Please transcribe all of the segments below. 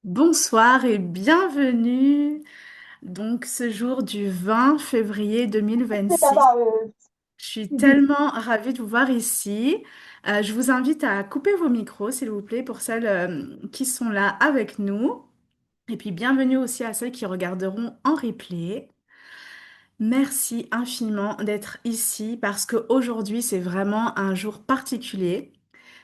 Bonsoir et bienvenue donc ce jour du 20 février 2026. Je suis tellement ravie de vous voir ici. Je vous invite à couper vos micros, s'il vous plaît, pour celles qui sont là avec nous. Et puis bienvenue aussi à celles qui regarderont en replay. Merci infiniment d'être ici parce qu'aujourd'hui, c'est vraiment un jour particulier.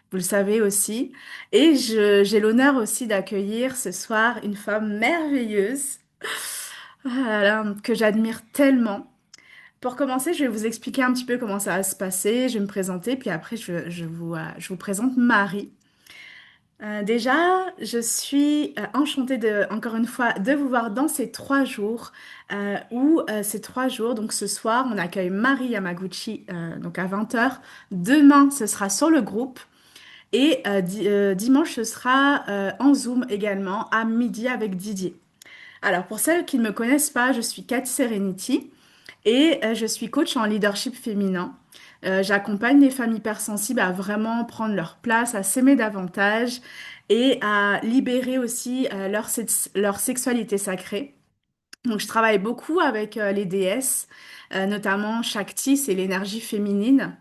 Vous le savez aussi. Et j'ai l'honneur aussi d'accueillir ce soir une femme merveilleuse, ah là là, que j'admire tellement. Pour commencer, je vais vous expliquer un petit peu comment ça va se passer. Je vais me présenter, puis après, je vous présente Marie. Déjà, je suis enchantée encore une fois, de vous voir dans ces 3 jours, ces 3 jours, donc ce soir, on accueille Marie Yamaguchi, donc à 20 heures. Demain, ce sera sur le groupe. Et dimanche, ce sera en Zoom également à midi avec Didier. Alors, pour celles qui ne me connaissent pas, je suis Cathy Serenity et je suis coach en leadership féminin. J'accompagne les femmes hypersensibles à vraiment prendre leur place, à s'aimer davantage et à libérer aussi leur sexualité sacrée. Donc, je travaille beaucoup avec les déesses, notamment Shakti, c'est l'énergie féminine.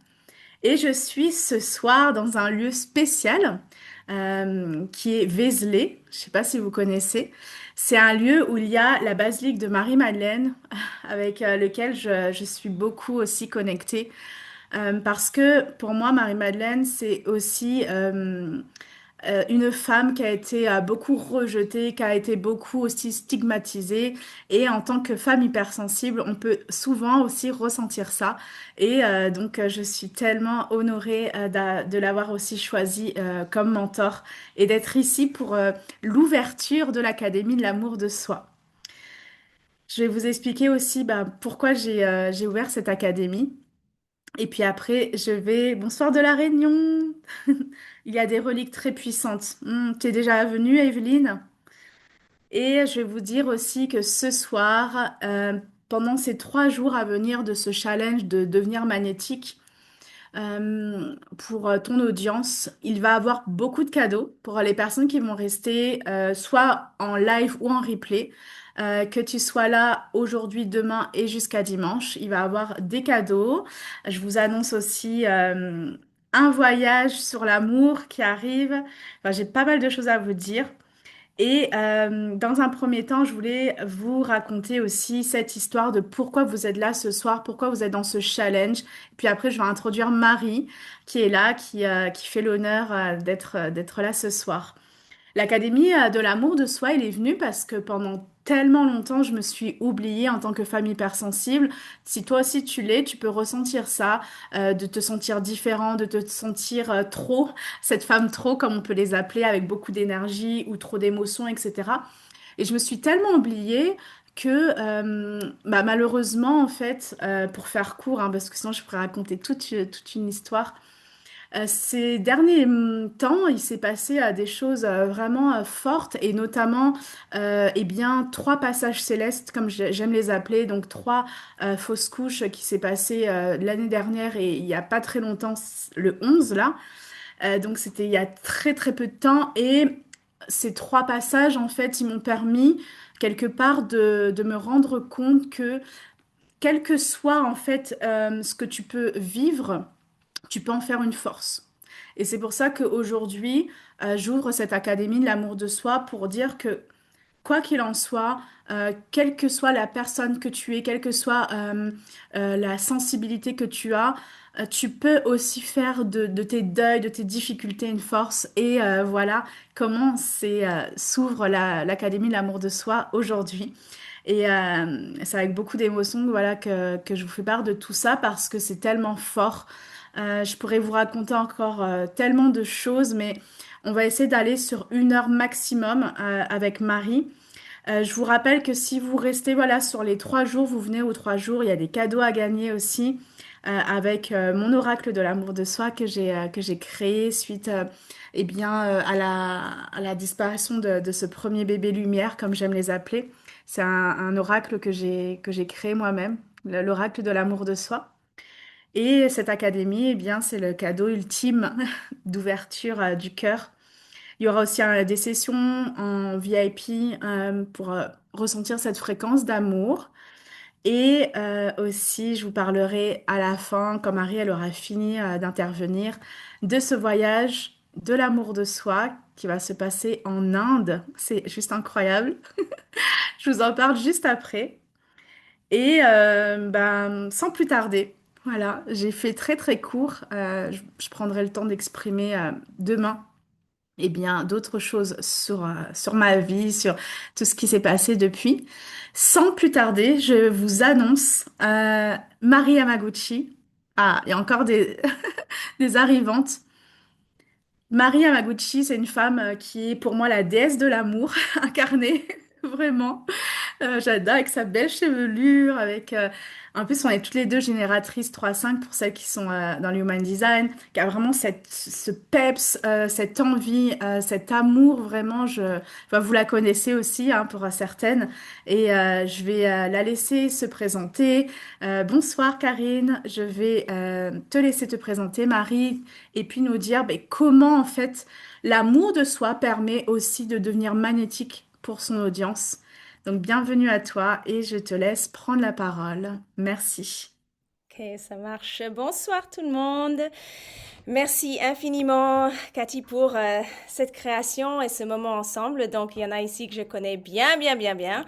Et je suis ce soir dans un lieu spécial qui est Vézelay. Je ne sais pas si vous connaissez. C'est un lieu où il y a la basilique de Marie-Madeleine avec lequel je suis beaucoup aussi connectée. Parce que pour moi, Marie-Madeleine, c'est aussi une femme qui a été beaucoup rejetée, qui a été beaucoup aussi stigmatisée. Et en tant que femme hypersensible, on peut souvent aussi ressentir ça. Et je suis tellement honorée de l'avoir aussi choisie comme mentor et d'être ici pour l'ouverture de l'Académie de l'amour de soi. Je vais vous expliquer aussi pourquoi j'ai ouvert cette académie. Et puis après, je vais... Bonsoir de la Réunion! Il y a des reliques très puissantes. Tu es déjà venue, Evelyne? Et je vais vous dire aussi que ce soir, pendant ces 3 jours à venir de ce challenge de devenir magnétique, pour ton audience, il va avoir beaucoup de cadeaux pour les personnes qui vont rester soit en live ou en replay. Que tu sois là aujourd'hui, demain et jusqu'à dimanche, il va avoir des cadeaux. Je vous annonce aussi un voyage sur l'amour qui arrive. Enfin, j'ai pas mal de choses à vous dire. Et dans un premier temps, je voulais vous raconter aussi cette histoire de pourquoi vous êtes là ce soir, pourquoi vous êtes dans ce challenge. Puis après, je vais introduire Marie qui est là, qui fait l'honneur d'être là ce soir. L'Académie de l'amour de soi, il est venu parce que pendant tellement longtemps, je me suis oubliée en tant que femme hypersensible. Si toi aussi tu l'es, tu peux ressentir ça, de te sentir différent, de te sentir trop, cette femme trop, comme on peut les appeler, avec beaucoup d'énergie ou trop d'émotions, etc. Et je me suis tellement oubliée que malheureusement, en fait, pour faire court, hein, parce que sinon je pourrais raconter toute une histoire, ces derniers temps, il s'est passé des choses vraiment fortes et notamment eh bien, 3 passages célestes, comme j'aime les appeler, donc 3 fausses couches qui s'est passé l'année dernière et il n'y a pas très longtemps, le 11 là. Donc c'était il y a très très peu de temps et ces 3 passages, en fait, ils m'ont permis quelque part de me rendre compte que quel que soit en fait ce que tu peux vivre, tu peux en faire une force. Et c'est pour ça qu'aujourd'hui, j'ouvre cette académie de l'amour de soi pour dire que, quoi qu'il en soit, quelle que soit la personne que tu es, quelle que soit la sensibilité que tu as, tu peux aussi faire de tes deuils, de tes difficultés une force. Et voilà comment s'ouvre l'Académie de l'amour de soi aujourd'hui. Et c'est avec beaucoup d'émotion voilà, que je vous fais part de tout ça parce que c'est tellement fort. Je pourrais vous raconter encore tellement de choses, mais on va essayer d'aller sur 1 heure maximum avec Marie. Je vous rappelle que si vous restez voilà, sur les 3 jours, vous venez aux 3 jours, il y a des cadeaux à gagner aussi avec mon oracle de l'amour de soi que j'ai créé suite eh bien, à la disparition de ce premier bébé lumière, comme j'aime les appeler. C'est un oracle que j'ai créé moi-même, l'oracle de l'amour de soi. Et cette académie, eh bien, c'est le cadeau ultime d'ouverture du cœur. Il y aura aussi des sessions en VIP pour ressentir cette fréquence d'amour. Et aussi, je vous parlerai à la fin, quand Marie elle aura fini d'intervenir, de ce voyage de l'amour de soi qui va se passer en Inde. C'est juste incroyable. Je vous en parle juste après. Et ben, sans plus tarder, voilà, j'ai fait très très court. Je prendrai le temps d'exprimer demain et bien d'autres choses sur ma vie, sur tout ce qui s'est passé depuis. Sans plus tarder, je vous annonce Marie Yamaguchi. Ah, il y a encore des arrivantes. Marie Yamaguchi, c'est une femme qui est pour moi la déesse de l'amour incarnée, vraiment. J'adore avec sa belle chevelure, avec en plus on est toutes les deux génératrices 3-5 pour celles qui sont dans le Human Design, qui a vraiment ce peps, cette envie, cet amour vraiment. Enfin, vous la connaissez aussi hein, pour certaines et je vais la laisser se présenter. Bonsoir Karine, je vais te laisser te présenter Marie et puis nous dire ben, comment en fait l'amour de soi permet aussi de devenir magnétique pour son audience. Donc, bienvenue à toi et je te laisse prendre la parole. Merci. Ok, ça marche. Bonsoir tout le monde. Merci infiniment, Cathy, pour cette création et ce moment ensemble. Donc, il y en a ici que je connais bien, bien, bien, bien.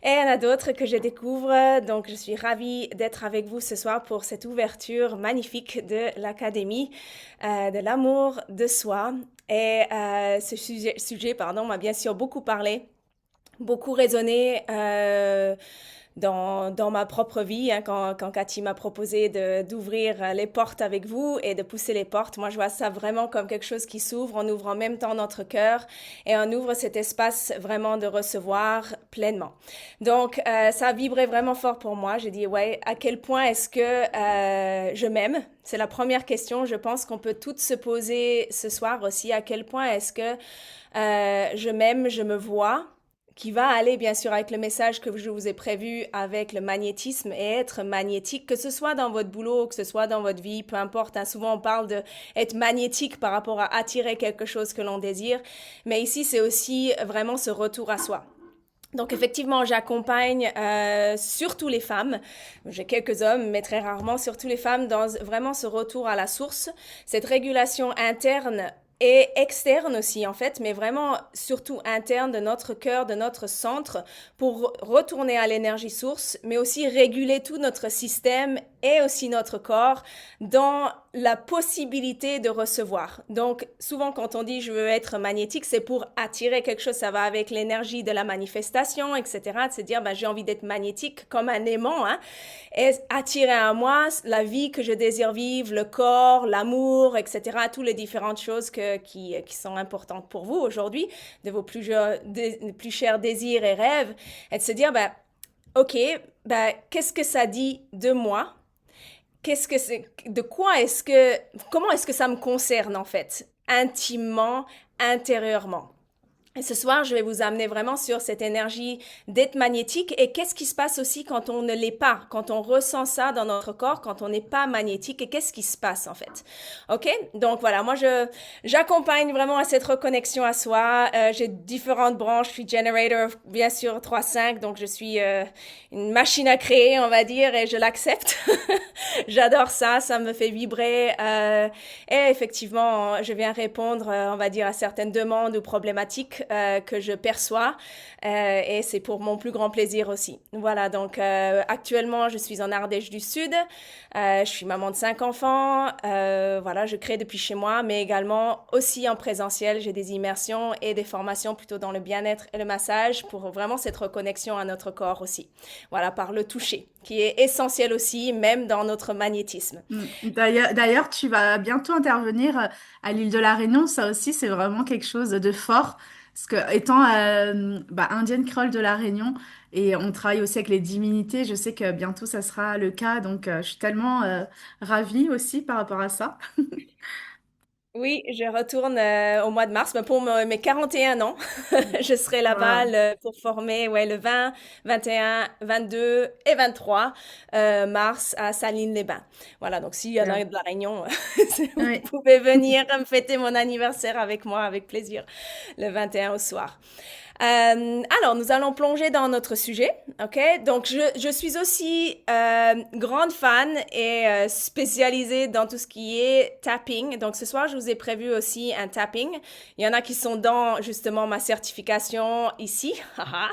Et il y en a d'autres que je découvre. Donc, je suis ravie d'être avec vous ce soir pour cette ouverture magnifique de l'Académie de l'amour de soi. Et ce sujet, pardon, m'a bien sûr beaucoup parlé, beaucoup résonné. Dans ma propre vie, hein, quand Cathy m'a proposé d'ouvrir les portes avec vous et de pousser les portes, moi je vois ça vraiment comme quelque chose qui s'ouvre, on ouvre en même temps notre cœur et on ouvre cet espace vraiment de recevoir pleinement. Donc ça a vibré vraiment fort pour moi, j'ai dit ouais, à quel point est-ce que je m'aime? C'est la première question, je pense qu'on peut toutes se poser ce soir aussi, à quel point est-ce que je m'aime, je me vois, qui va aller bien sûr avec le message que je vous ai prévu avec le magnétisme et être magnétique, que ce soit dans votre boulot, que ce soit dans votre vie, peu importe. Hein, souvent on parle de être magnétique par rapport à attirer quelque chose que l'on désire, mais ici c'est aussi vraiment ce retour à soi. Donc effectivement, j'accompagne surtout les femmes. J'ai quelques hommes, mais très rarement surtout les femmes dans vraiment ce retour à la source, cette régulation interne et externe aussi en fait, mais vraiment surtout interne de notre cœur, de notre centre, pour retourner à l'énergie source, mais aussi réguler tout notre système et aussi notre corps dans la possibilité de recevoir. Donc souvent quand on dit je veux être magnétique, c'est pour attirer quelque chose, ça va avec l'énergie de la manifestation, etc. De se dire ben, j'ai envie d'être magnétique comme un aimant, hein, et attirer à moi la vie que je désire vivre, le corps, l'amour, etc. Toutes les différentes choses qui sont importantes pour vous aujourd'hui, de vos plus chers désirs et rêves, et de se dire ben, ok, ben, qu'est-ce que ça dit de moi? Qu'est-ce que c'est, de quoi est-ce que, comment est-ce que ça me concerne en fait, intimement, intérieurement. Et ce soir, je vais vous amener vraiment sur cette énergie d'être magnétique et qu'est-ce qui se passe aussi quand on ne l'est pas, quand on ressent ça dans notre corps, quand on n'est pas magnétique et qu'est-ce qui se passe en fait. Ok? Donc voilà, moi j'accompagne vraiment à cette reconnexion à soi. J'ai différentes branches. Je suis generator, bien sûr 3-5, donc je suis une machine à créer, on va dire, et je l'accepte. J'adore ça, ça me fait vibrer. Et effectivement, je viens répondre, on va dire, à certaines demandes ou problématiques que je perçois. Et c'est pour mon plus grand plaisir aussi. Voilà, donc actuellement, je suis en Ardèche du Sud. Je suis maman de 5 enfants. Voilà, je crée depuis chez moi, mais également aussi en présentiel. J'ai des immersions et des formations plutôt dans le bien-être et le massage pour vraiment cette reconnexion à notre corps aussi. Voilà, par le toucher, qui est essentiel aussi, même dans notre magnétisme. D'ailleurs, tu vas bientôt intervenir à l'île de la Réunion. Ça aussi, c'est vraiment quelque chose de fort. Parce que étant bah, indienne créole de la Réunion et on travaille aussi avec les divinités, je sais que bientôt ça sera le cas. Donc, je suis tellement ravie aussi par rapport à ça. Oui, je retourne au mois de mars, mais pour mes 41 ans. Je serai là-bas Wow. pour former ouais, le 20, 21, 22 et 23 mars à Salines-les-Bains. Voilà, donc s'il y en a Super. de la Réunion, vous Oui. pouvez venir me fêter mon anniversaire avec moi, avec plaisir, le 21 au soir. Alors, nous allons plonger dans notre sujet, ok? Donc, je suis aussi grande fan et spécialisée dans tout ce qui est tapping. Donc, ce soir, je vous ai prévu aussi un tapping. Il y en a qui sont dans justement ma certification ici, haha,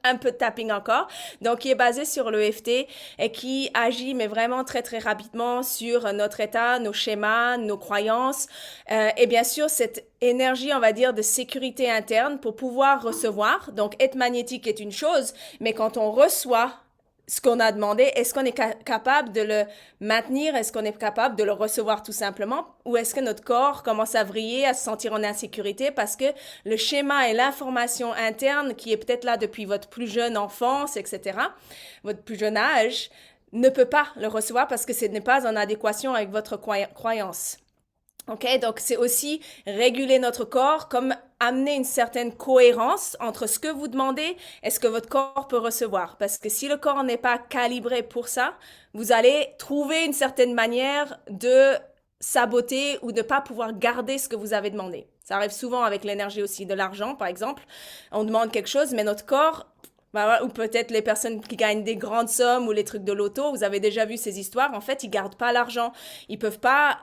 un peu de tapping encore. Donc, qui est basé sur l'EFT et qui agit, mais vraiment très, très rapidement sur notre état, nos schémas, nos croyances. Et bien sûr, cette énergie, on va dire, de sécurité interne pour pouvoir recevoir. Donc, être magnétique est une chose, mais quand on reçoit ce qu'on a demandé, est-ce qu'on est capable de le maintenir? Est-ce qu'on est capable de le recevoir tout simplement? Ou est-ce que notre corps commence à vriller, à se sentir en insécurité parce que le schéma et l'information interne qui est peut-être là depuis votre plus jeune enfance, etc., votre plus jeune âge, ne peut pas le recevoir parce que ce n'est pas en adéquation avec votre croyance. OK, donc c'est aussi réguler notre corps, comme amener une certaine cohérence entre ce que vous demandez et ce que votre corps peut recevoir. Parce que si le corps n'est pas calibré pour ça, vous allez trouver une certaine manière de saboter ou de pas pouvoir garder ce que vous avez demandé. Ça arrive souvent avec l'énergie aussi de l'argent, par exemple. On demande quelque chose, mais notre corps bah, voilà, ou peut-être les personnes qui gagnent des grandes sommes ou les trucs de loto, vous avez déjà vu ces histoires, en fait, ils gardent pas l'argent. Ils peuvent pas,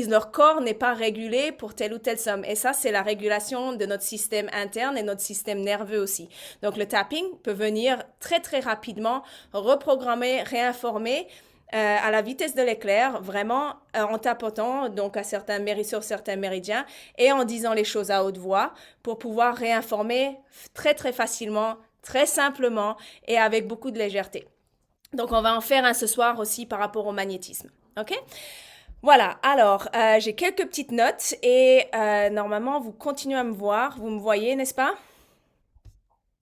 leur corps n'est pas régulé pour telle ou telle somme. Et ça, c'est la régulation de notre système interne et notre système nerveux aussi. Donc, le tapping peut venir très, très rapidement reprogrammer, réinformer à la vitesse de l'éclair, vraiment en tapotant donc à sur certains méridiens et en disant les choses à haute voix pour pouvoir réinformer très très facilement, très simplement et avec beaucoup de légèreté. Donc on va en faire un ce soir aussi par rapport au magnétisme. OK? Voilà, alors j'ai quelques petites notes et normalement vous continuez à me voir, vous me voyez, n'est-ce pas?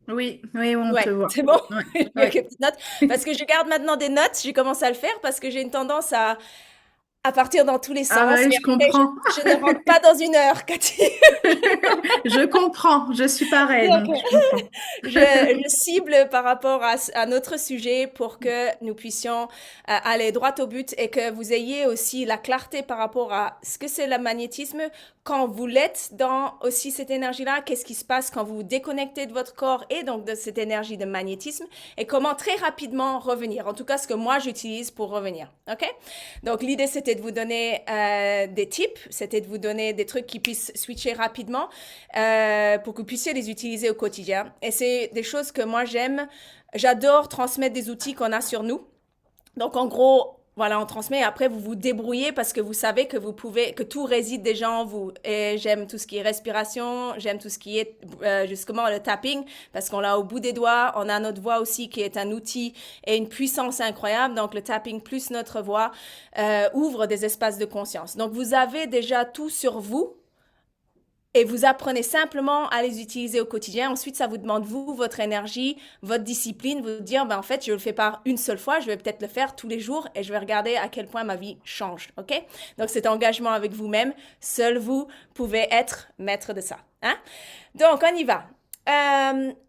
Oui, oui, on te Ouais, voit. c'est bon. Ouais, J'ai ouais. quelques petites notes parce que je garde maintenant des notes, j'ai commencé à le faire parce que j'ai une tendance à partir dans tous les Ah sens ouais, et je après comprends. je ne rentre pas dans une heure, Cathy. Je comprends. Je suis pareil, Donc, donc je comprends. je cible par rapport à notre sujet pour que nous puissions aller droit au but et que vous ayez aussi la clarté par rapport à ce que c'est le magnétisme quand vous l'êtes dans aussi cette énergie-là, qu'est-ce qui se passe quand vous vous déconnectez de votre corps et donc de cette énergie de magnétisme et comment très rapidement revenir. En tout cas, ce que moi j'utilise pour revenir. OK? Donc, l'idée, c'était de vous donner des tips, c'était de vous donner des trucs qui puissent switcher rapidement pour que vous puissiez les utiliser au quotidien. Et c'est des choses que moi j'aime. J'adore transmettre des outils qu'on a sur nous. Donc en gros, voilà, on transmet et après vous vous débrouillez parce que vous savez que vous pouvez, que tout réside déjà en vous. Et j'aime tout ce qui est respiration, j'aime tout ce qui est justement le tapping parce qu'on l'a au bout des doigts. On a notre voix aussi qui est un outil et une puissance incroyable. Donc le tapping plus notre voix ouvre des espaces de conscience. Donc vous avez déjà tout sur vous et vous apprenez simplement à les utiliser au quotidien. Ensuite, ça vous demande, vous, votre énergie, votre discipline, vous dire, ben, en fait, je le fais pas une seule fois, je vais peut-être le faire tous les jours et je vais regarder à quel point ma vie change. OK? Donc, cet engagement avec vous-même, seul vous pouvez être maître de ça. Hein? Donc, on y va.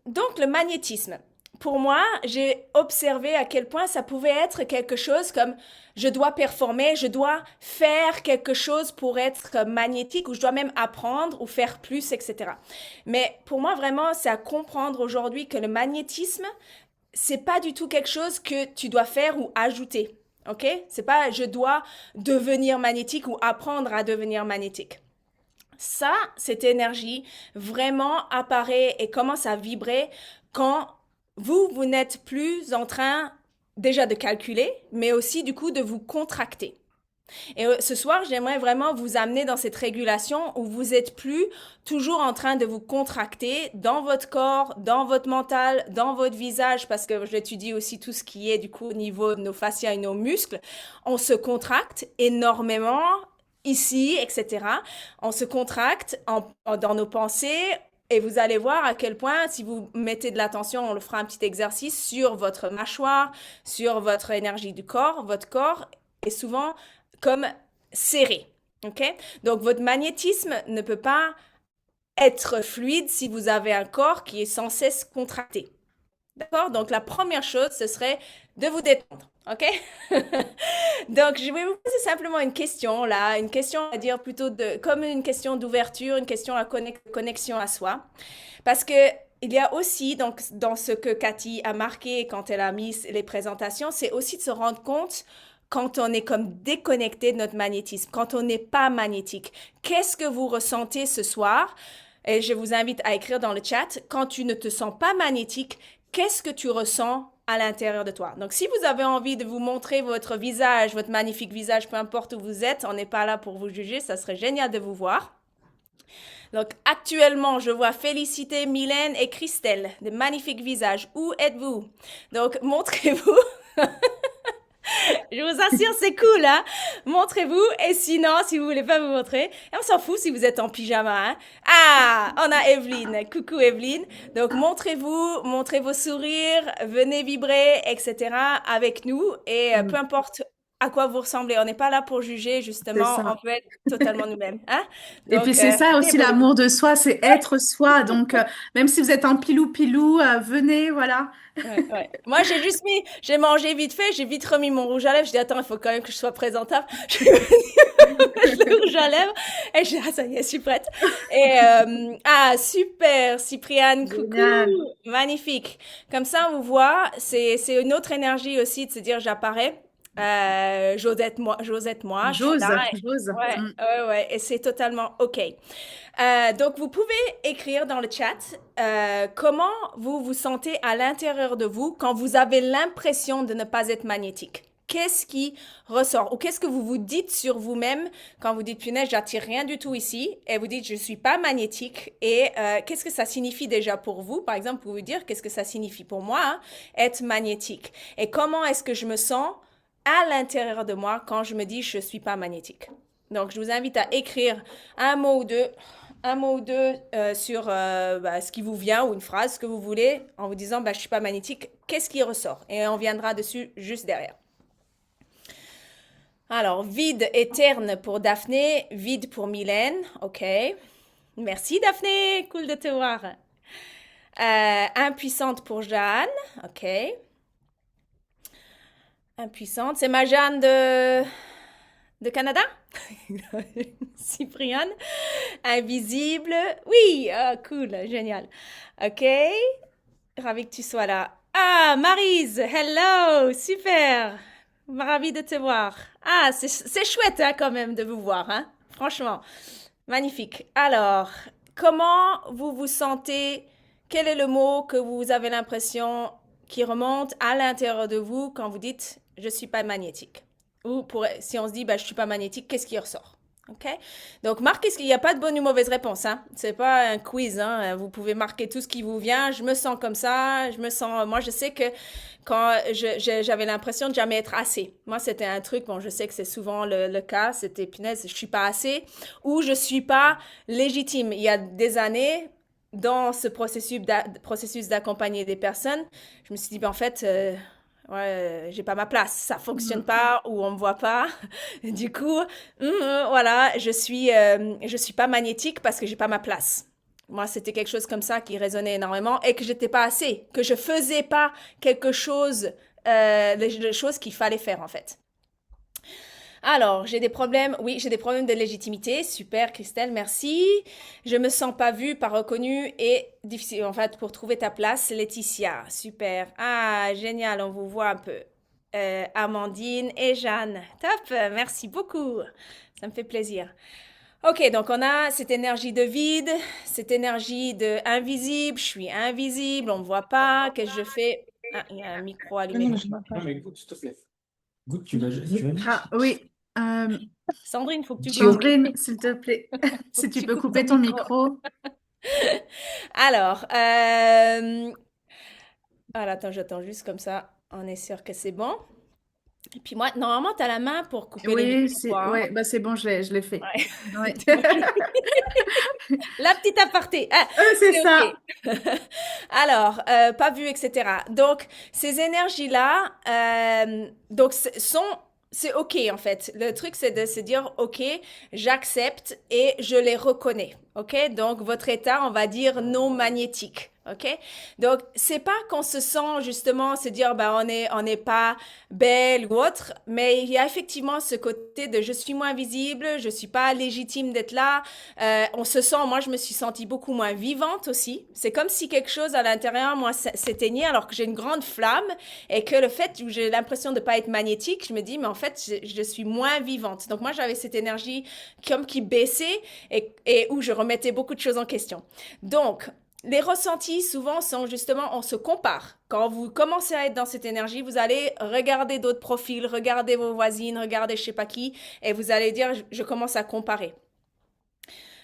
Donc, le magnétisme. Pour moi, j'ai observé à quel point ça pouvait être quelque chose comme je dois performer, je dois faire quelque chose pour être magnétique ou je dois même apprendre ou faire plus, etc. Mais pour moi, vraiment, c'est à comprendre aujourd'hui que le magnétisme, c'est pas du tout quelque chose que tu dois faire ou ajouter. OK? C'est pas je dois devenir magnétique ou apprendre à devenir magnétique. Ça, cette énergie vraiment apparaît et commence à vibrer quand vous n'êtes plus en train déjà de calculer, mais aussi du coup de vous contracter. Et ce soir, j'aimerais vraiment vous amener dans cette régulation où vous êtes plus toujours en train de vous contracter dans votre corps, dans votre mental, dans votre visage, parce que j'étudie aussi tout ce qui est du coup au niveau de nos fascias et nos muscles. On se contracte énormément ici, etc. On se contracte dans nos pensées. Et vous allez voir à quel point, si vous mettez de l'attention, on le fera un petit exercice sur votre mâchoire, sur votre énergie du corps, votre corps est souvent comme serré. OK? Donc, votre magnétisme ne peut pas être fluide si vous avez un corps qui est sans cesse contracté. D'accord? Donc, la première chose, ce serait de vous détendre. OK? Donc, je vais vous poser simplement une question là, une question à dire plutôt comme une question d'ouverture, une question à connexion à soi. Parce que il y a aussi, donc, dans ce que Cathy a marqué quand elle a mis les présentations, c'est aussi de se rendre compte quand on est comme déconnecté de notre magnétisme, quand on n'est pas magnétique. Qu'est-ce que vous ressentez ce soir? Et je vous invite à écrire dans le chat, quand tu ne te sens pas magnétique, qu'est-ce que tu ressens à l'intérieur de toi? Donc, si vous avez envie de vous montrer votre visage, votre magnifique visage, peu importe où vous êtes, on n'est pas là pour vous juger, ça serait génial de vous voir. Donc, actuellement, je vois Félicité, Mylène et Christelle, des magnifiques visages. Où êtes-vous? Donc, montrez-vous. Je vous assure, c'est cool, hein? Montrez-vous. Et sinon, si vous voulez pas vous montrer, et on s'en fout si vous êtes en pyjama, hein? Ah, on a Evelyne. Coucou Evelyne. Donc, montrez-vous, montrez vos sourires, venez vibrer, etc. avec nous. Et peu Mm. importe à quoi vous ressemblez, on n'est pas là pour juger, C'est justement. On ça. peut être totalement nous-mêmes, hein? Et puis Donc, c'est ça aussi débrouillez-vous. l'amour de soi, c'est être soi. Donc même si vous êtes en pilou-pilou, venez, voilà. Ouais, ouais. Moi, j'ai mangé vite fait, j'ai vite remis mon rouge à lèvres. Je dis, attends, il faut quand même que je sois présentable. Je vais mettre le rouge à lèvres. Et je dis, ah, ça y est, je suis prête. Et, ah, super, Cypriane, coucou. Génial. Magnifique. Comme ça, on vous voit, c'est une autre énergie aussi de se dire, j'apparais. J'ose être moi, je suis là. J'ose. Ouais, Mm. ouais, ouais. Et c'est totalement OK. Donc, vous pouvez écrire dans le chat comment vous vous sentez à l'intérieur de vous quand vous avez l'impression de ne pas être magnétique. Qu'est-ce qui ressort? Ou qu'est-ce que vous vous dites sur vous-même quand vous dites, punaise, j'attire rien du tout ici, et vous dites, je suis pas magnétique, et qu'est-ce que ça signifie déjà pour vous? Par exemple, vous pouvez dire, qu'est-ce que ça signifie pour moi, hein, être magnétique? Et comment est-ce que je me sens à l'intérieur de moi quand je me dis, je suis pas magnétique? Donc, je vous invite à écrire un mot ou deux sur ce qui vous vient ou une phrase, ce que vous voulez, en vous disant je suis pas magnétique, qu'est-ce qui ressort? Et on viendra dessus juste derrière. Alors, vide et terne pour Daphné, vide pour Mylène, ok. Merci Daphné, cool de te voir. Impuissante pour Jeanne, ok. Impuissante, c'est ma Jeanne de Canada? Cypriane. Invisible. Oui, ah, cool, génial. Ok, ravi que tu sois là. Ah, Maryse, hello, super. Ravi de te voir. Ah, c'est chouette hein, quand même de vous voir, hein. Franchement, magnifique. Alors, comment vous vous sentez? Quel est le mot que vous avez l'impression qui remonte à l'intérieur de vous quand vous dites je suis pas magnétique? Ou si on se dit je suis pas magnétique, qu'est-ce qui ressort? OK? Donc, marquez il n'y a pas de bonne ou mauvaise réponse, hein. C'est pas un quiz, hein. Vous pouvez marquer tout ce qui vous vient. Je me sens comme ça. Moi, je sais que quand j'avais l'impression de jamais être assez. Moi, c'était un truc, bon, je sais que c'est souvent le cas. C'était, punaise, je suis pas assez ou je suis pas légitime. Il y a des années, dans ce processus d'accompagner des personnes, je me suis dit, en fait, ouais, j'ai pas ma place, ça fonctionne Mm. pas ou on me voit pas. Du coup, voilà, je suis pas magnétique parce que j'ai pas ma place. Moi, c'était quelque chose comme ça qui résonnait énormément et que j'étais pas assez, que je faisais pas quelque chose, les choses qu'il fallait faire en fait. Alors, j'ai des problèmes, oui, j'ai des problèmes de légitimité. Super, Christelle, merci. Je me sens pas vue, pas reconnue et difficile, en fait, pour trouver ta place. Laetitia, super. Ah, génial, on vous voit un peu. Amandine et Jeanne. Top, merci beaucoup. Ça me fait plaisir. Ok, donc on a cette énergie de vide, cette énergie de invisible. Je suis invisible, on me voit pas. Qu'est-ce que je fais? Ah, il y a un micro Non, non, allumé. mais je m'en Non, mais écoute, s'il te plaît. Écoute, tu vas Ah oui. Euh, Sandrine, faut que tu coupes. Sandrine, s'il te plaît, Faut que si tu tu peux coupes ton couper ton micro. micro. Alors, voilà, attends, j'attends juste comme ça. On est sûr que c'est bon. Et puis moi, normalement, tu as la main pour couper les Oui, micros, c'est toi, hein? ouais, bah c'est bon, je l'ai fait. Ouais. Ouais. Moi, la petite aparté. Ah, C'est c'est ça. OK. Alors, pas vu, etc. Donc, ces énergies-là, donc, sont c'est OK en fait. Le truc, c'est de se dire, OK, j'accepte et je les reconnais. OK? Donc, votre état, on va dire non magnétique. OK? Donc, c'est pas qu'on se sent justement se dire, ben, on n'est pas belle ou autre, mais il y a effectivement ce côté de je suis moins visible, je suis pas légitime d'être là. On se sent, moi, je me suis sentie beaucoup moins vivante aussi. C'est comme si quelque chose à l'intérieur, moi, s'éteignait alors que j'ai une grande flamme et que le fait où j'ai l'impression de pas être magnétique, je me dis, mais en fait, je suis moins vivante. Donc moi, j'avais cette énergie comme qui baissait et où je remettais beaucoup de choses en question. Donc, les ressentis, souvent, sont justement, on se compare. Quand vous commencez à être dans cette énergie, vous allez regarder d'autres profils, regarder vos voisines, regarder je sais pas qui, et vous allez dire, je commence à comparer.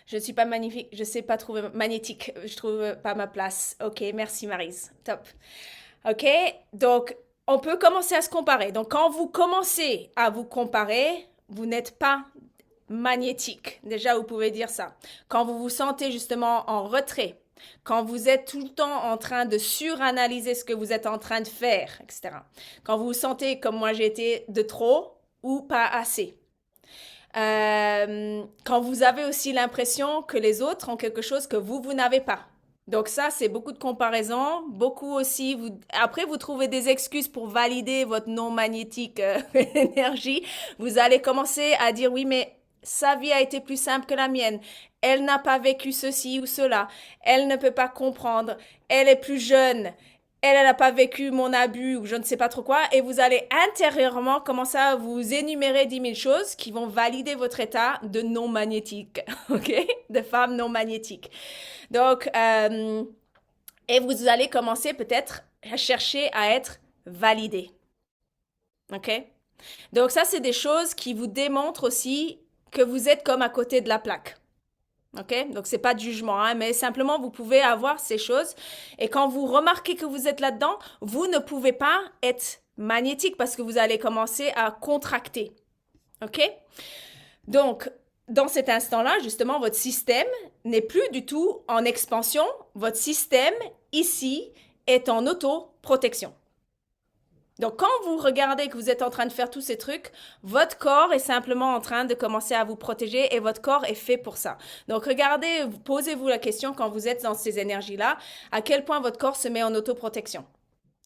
Je ne suis pas magnifique, je sais pas trouver magnétique, je trouve pas ma place. Ok, merci Maryse, top. OK? Donc, on peut commencer à se comparer. Donc, quand vous commencez à vous comparer, vous n'êtes pas magnétique. Déjà, vous pouvez dire ça. Quand vous vous sentez justement en retrait, quand vous êtes tout le temps en train de suranalyser ce que vous êtes en train de faire, etc. Quand vous vous sentez, comme moi j'ai été, de trop ou pas assez. Quand vous avez aussi l'impression que les autres ont quelque chose que vous n'avez pas. Donc ça, c'est beaucoup de comparaisons, beaucoup aussi. Après, vous trouvez des excuses pour valider votre non magnétique énergie. Vous allez commencer à dire oui, mais sa vie a été plus simple que la mienne. Elle n'a pas vécu ceci ou cela. Elle ne peut pas comprendre. Elle est plus jeune. Elle n'a pas vécu mon abus ou je ne sais pas trop quoi, et vous allez intérieurement commencer à vous énumérer 10 000 choses qui vont valider votre état de non magnétique, ok? De femme non magnétique. Donc, et vous allez commencer peut-être à chercher à être validé, ok? Donc ça, c'est des choses qui vous démontrent aussi que vous êtes comme à côté de la plaque. OK? Donc, c'est pas de jugement, hein, mais simplement, vous pouvez avoir ces choses. Et quand vous remarquez que vous êtes là-dedans, vous ne pouvez pas être magnétique parce que vous allez commencer à contracter. OK? Donc, dans cet instant-là, justement, votre système n'est plus du tout en expansion. Votre système, ici, est en autoprotection. Donc, quand vous regardez que vous êtes en train de faire tous ces trucs, votre corps est simplement en train de commencer à vous protéger et votre corps est fait pour ça. Donc, regardez, posez-vous la question quand vous êtes dans ces énergies-là, à quel point votre corps se met en autoprotection.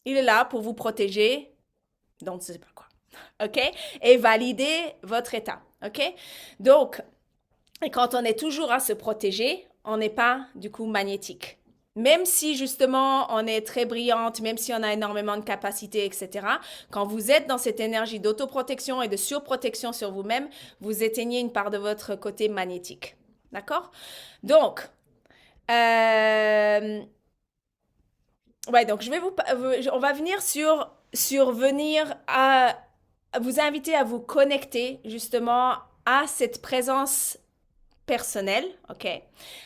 Il est là pour vous protéger, donc je ne sais pas quoi. OK? Et valider votre état. OK? Donc, et quand on est toujours à se protéger, on n'est pas du coup magnétique. Même si justement on est très brillante, même si on a énormément de capacités, etc., quand vous êtes dans cette énergie d'autoprotection et de surprotection sur vous-même, vous éteignez une part de votre côté magnétique. D'accord? Donc, ouais, donc on va venir sur venir à vous inviter à vous connecter justement à cette présence personnelle, ok,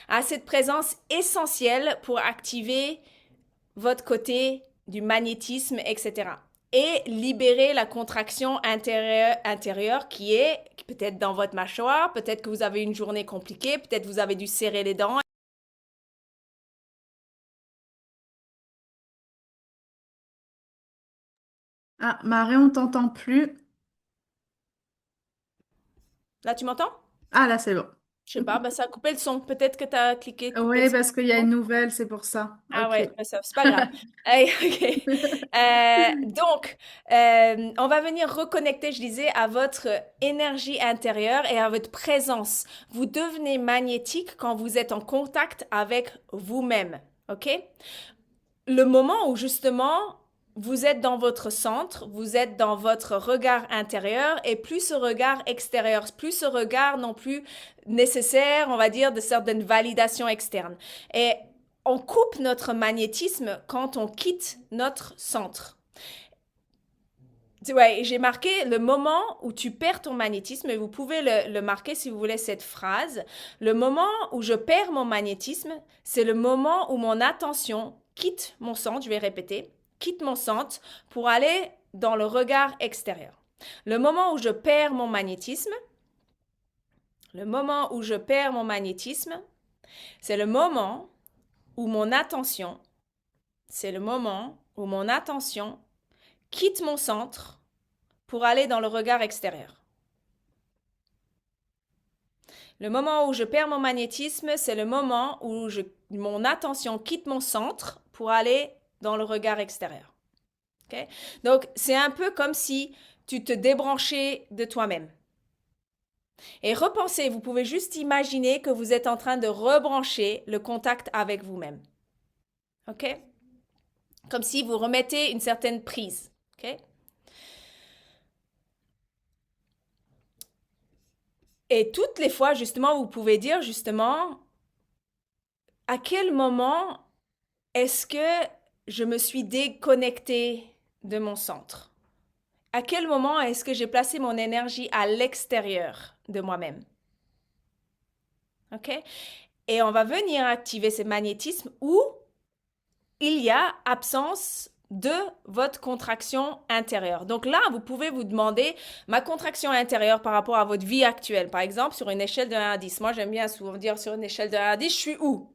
à cette présence essentielle pour activer votre côté du magnétisme, etc. Et libérer la contraction intérieure qui est peut-être dans votre mâchoire, peut-être que vous avez une journée compliquée, peut-être que vous avez dû serrer les dents. Ah, Marie, on t'entend plus. Là, tu m'entends? Ah, là, c'est bon. Je sais pas, bah, ça a coupé le son. Peut-être que tu as cliqué couper le Oui, son. parce qu'il y a une nouvelle, c'est pour ça. Ah Ok. ouais, bah, ça, c'est pas grave. Allez, ok. Donc, on va venir reconnecter, je disais, à votre énergie intérieure et à votre présence. Vous devenez magnétique quand vous êtes en contact avec vous-même. Ok? Le moment où justement vous êtes dans votre centre, vous êtes dans votre regard intérieur et plus ce regard extérieur, plus ce regard non plus nécessaire, on va dire, de certaines validations externes. Et on coupe notre magnétisme quand on quitte notre centre. Ouais, j'ai marqué le moment où tu perds ton magnétisme, et vous pouvez le marquer si vous voulez cette phrase. Le moment où je perds mon magnétisme, c'est le moment où mon attention quitte mon centre, je vais répéter, quitte mon centre pour aller dans le regard extérieur. Le moment où je perds mon magnétisme, le moment où je perds mon magnétisme, c'est le moment où mon attention, c'est le moment où mon attention quitte mon centre pour aller dans le regard extérieur. Le moment où je perds mon magnétisme, c'est le moment où mon attention quitte mon centre pour aller dans le regard extérieur. Okay? Donc, c'est un peu comme si tu te débranchais de toi-même. Et repensez, vous pouvez juste imaginer que vous êtes en train de rebrancher le contact avec vous-même. OK? Comme si vous remettez une certaine prise. OK? Et toutes les fois, justement, vous pouvez dire, justement, à quel moment est-ce que je me suis déconnectée de mon centre? À quel moment est-ce que j'ai placé mon énergie à l'extérieur de moi-même? OK? Et on va venir activer ce magnétisme où il y a absence de votre contraction intérieure. Donc là, vous pouvez vous demander ma contraction intérieure par rapport à votre vie actuelle. Par exemple, sur une échelle de 1 à 10. Moi, j'aime bien souvent dire sur une échelle de 1 à 10, je suis où?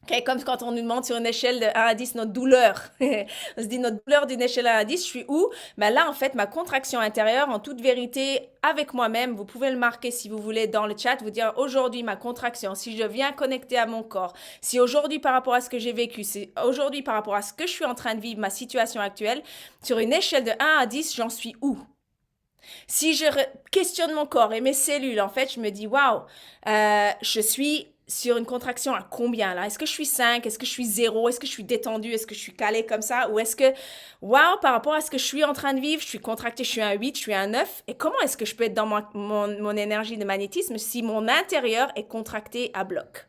Okay, comme quand on nous demande sur une échelle de 1 à 10 notre douleur. On se dit notre douleur d'une échelle de 1 à 10, je suis où? Ben là, en fait, ma contraction intérieure, en toute vérité, avec moi-même, vous pouvez le marquer si vous voulez dans le chat, vous dire aujourd'hui ma contraction, si je viens connecter à mon corps, si aujourd'hui par rapport à ce que j'ai vécu, si aujourd'hui par rapport à ce que je suis en train de vivre, ma situation actuelle, sur une échelle de 1 à 10, j'en suis où? Si je questionne mon corps et mes cellules, en fait, je me dis, waouh, je suis sur une contraction à combien là? Est-ce que je suis 5? Est-ce que je suis 0? Est-ce que je suis détendue? Est-ce que je suis calée comme ça? Ou est-ce que, waouh, par rapport à ce que je suis en train de vivre, je suis contractée, je suis un 8, je suis un 9? Et comment est-ce que je peux être dans mon énergie de magnétisme si mon intérieur est contracté à bloc?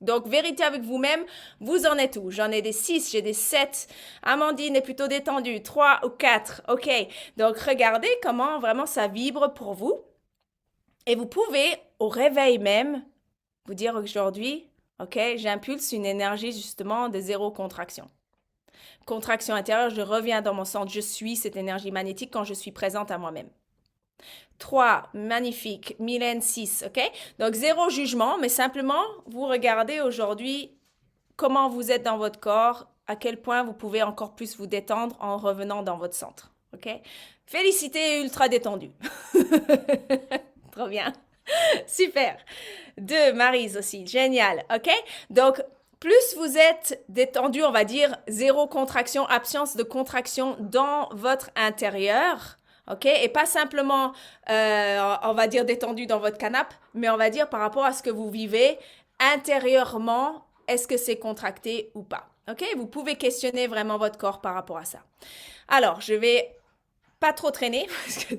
Donc, vérité avec vous-même, vous en êtes où? J'en ai des 6, j'ai des 7. Amandine est plutôt détendue, 3 ou 4. OK. Donc, regardez comment vraiment ça vibre pour vous. Et vous pouvez, au réveil même, vous dire aujourd'hui, OK, j'impulse une énergie justement de 0 contraction. Contraction intérieure, je reviens dans mon centre, je suis cette énergie magnétique quand je suis présente à moi-même. 3, magnifique. Mylène, 6, OK? Donc, 0 jugement, mais simplement, vous regardez aujourd'hui comment vous êtes dans votre corps, à quel point vous pouvez encore plus vous détendre en revenant dans votre centre, OK? Félicité, ultra détendu. Trop bien. Super. 2, Maryse aussi. Génial. OK? Donc, plus vous êtes détendu, on va dire 0 contraction, absence de contraction dans votre intérieur. OK? Et pas simplement, on va dire détendu dans votre canapé, mais on va dire par rapport à ce que vous vivez intérieurement, est-ce que c'est contracté ou pas? OK? Vous pouvez questionner vraiment votre corps par rapport à ça. Alors, je vais pas trop traîner parce que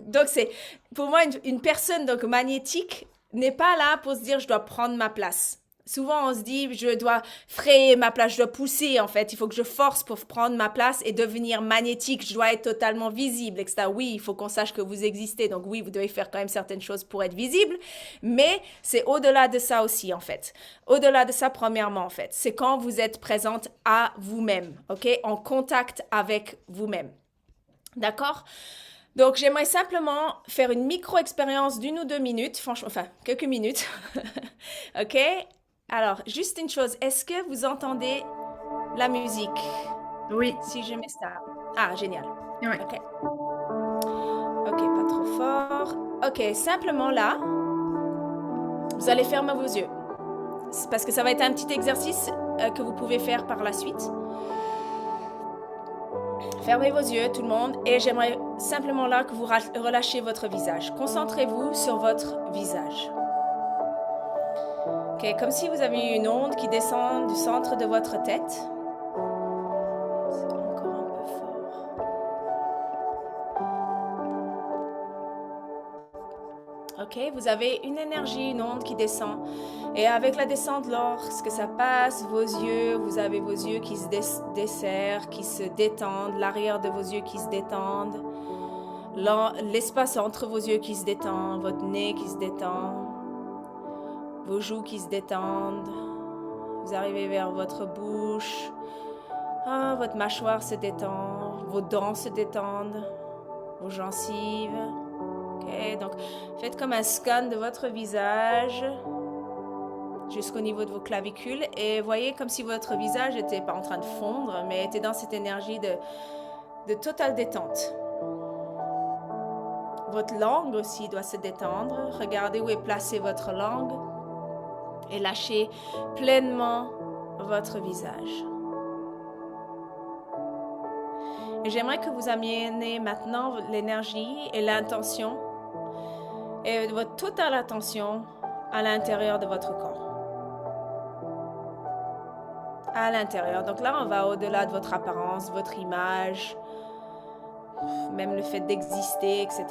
donc c'est pour moi une personne donc magnétique n'est pas là pour se dire je dois prendre ma place. Souvent on se dit je dois frayer ma place, je dois pousser en fait, il faut que je force pour prendre ma place et devenir magnétique, je dois être totalement visible, etc. Oui, il faut qu'on sache que vous existez, donc oui, vous devez faire quand même certaines choses pour être visible, mais c'est au-delà de ça aussi en fait. Au-delà de ça, premièrement en fait, c'est quand vous êtes présente à vous-même, ok, en contact avec vous-même. D'accord? Donc, j'aimerais simplement faire une micro-expérience d'1 ou 2 minutes, franchement, enfin, quelques minutes. OK? Alors, juste une chose, est-ce que vous entendez la musique? Oui. Si je mets ça. Ah, génial. Oui. OK. OK, pas trop fort. OK, simplement là, vous allez fermer vos yeux. C'est parce que ça va être un petit exercice que vous pouvez faire par la suite. Fermez vos yeux, tout le monde, et j'aimerais simplement là que vous relâchiez votre visage. Concentrez-vous sur votre visage. Ok, comme si vous aviez une onde qui descend du centre de votre tête. C'est encore un peu fort. Ok, vous avez une énergie, une onde qui descend. Et avec la descente, lorsque ça passe vos yeux, vous avez vos yeux qui se desserrent, qui se détendent, l'arrière de vos yeux qui se détendent, l'espace entre vos yeux qui se détend, votre nez qui se détend, vos joues qui se détendent. Vous arrivez vers votre bouche, votre mâchoire se détend, vos dents se détendent, vos gencives. Ok, donc faites comme un scan de votre visage jusqu'au niveau de vos clavicules et voyez comme si votre visage n'était pas en train de fondre, mais était dans cette énergie de totale détente. Votre langue aussi doit se détendre. Regardez où est placée votre langue et lâchez pleinement votre visage. Et j'aimerais que vous ameniez maintenant l'énergie et l'intention et votre totale attention à l'intérieur de votre corps. À l'intérieur. Donc là, on va au-delà de votre apparence, votre image, même le fait d'exister, etc.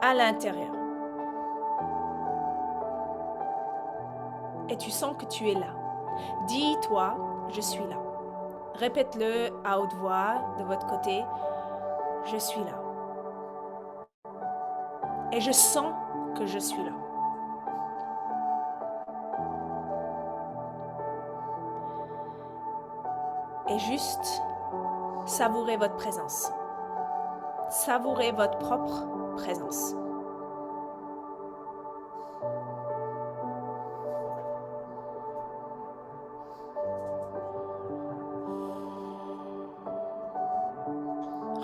À l'intérieur. Et tu sens que tu es là. Dis-toi, je suis là. Répète-le à haute voix de votre côté, je suis là. Et je sens que je suis là. Et juste savourez votre présence. Savourez votre propre présence.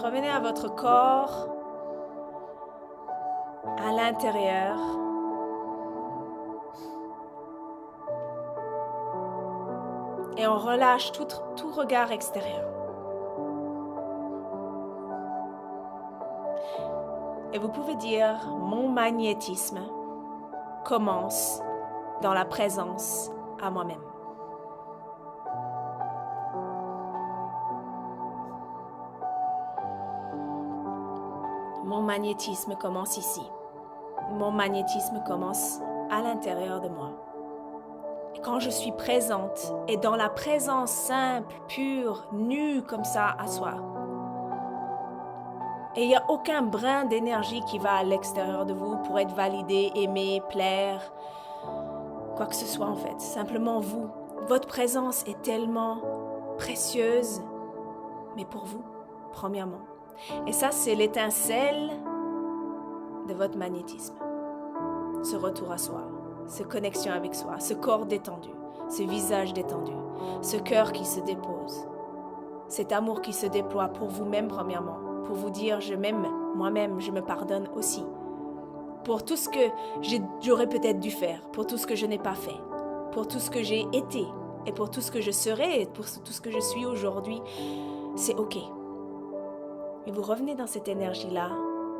Revenez à votre corps, à l'intérieur. Et on relâche tout regard extérieur. Et vous pouvez dire, mon magnétisme commence dans la présence à moi-même. Mon magnétisme commence ici. Mon magnétisme commence à l'intérieur de moi. Et quand je suis présente et dans la présence simple, pure, nue comme ça à soi, et il n'y a aucun brin d'énergie qui va à l'extérieur de vous pour être validé, aimé, plaire, quoi que ce soit en fait. Simplement vous. Votre présence est tellement précieuse, mais pour vous, premièrement. Et ça, c'est l'étincelle de votre magnétisme. Ce retour à soi, cette connexion avec soi, ce corps détendu, ce visage détendu, ce cœur qui se dépose, cet amour qui se déploie pour vous-même premièrement, pour vous dire je m'aime moi-même, je me pardonne aussi. Pour tout ce que j'aurais peut-être dû faire, pour tout ce que je n'ai pas fait, pour tout ce que j'ai été et pour tout ce que je serai et pour tout ce que je suis aujourd'hui, c'est OK. Et vous revenez dans cette énergie-là,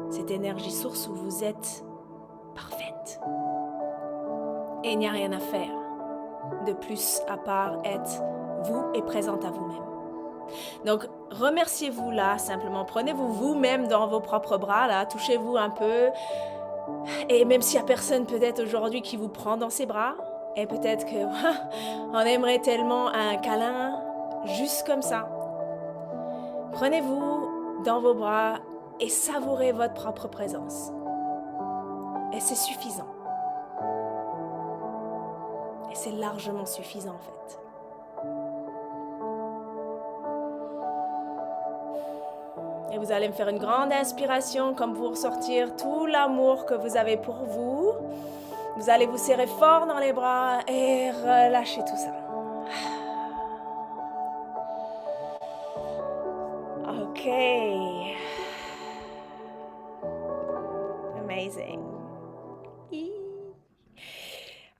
cette énergie source où vous êtes parfaite. Et il n'y a rien à faire de plus à part être vous et présente à vous-même. Donc, remerciez-vous là, simplement. Prenez-vous vous-même dans vos propres bras, là, touchez-vous un peu. Et même s'il n'y a personne peut-être aujourd'hui qui vous prend dans ses bras, et peut-être que on aimerait tellement un câlin, juste comme ça. Prenez-vous dans vos bras et savourez votre propre présence. Et c'est suffisant. Et c'est largement suffisant en fait. Et vous allez me faire une grande inspiration comme pour ressortir tout l'amour que vous avez pour vous. Vous allez vous serrer fort dans les bras et relâcher tout ça. Ok. Amazing.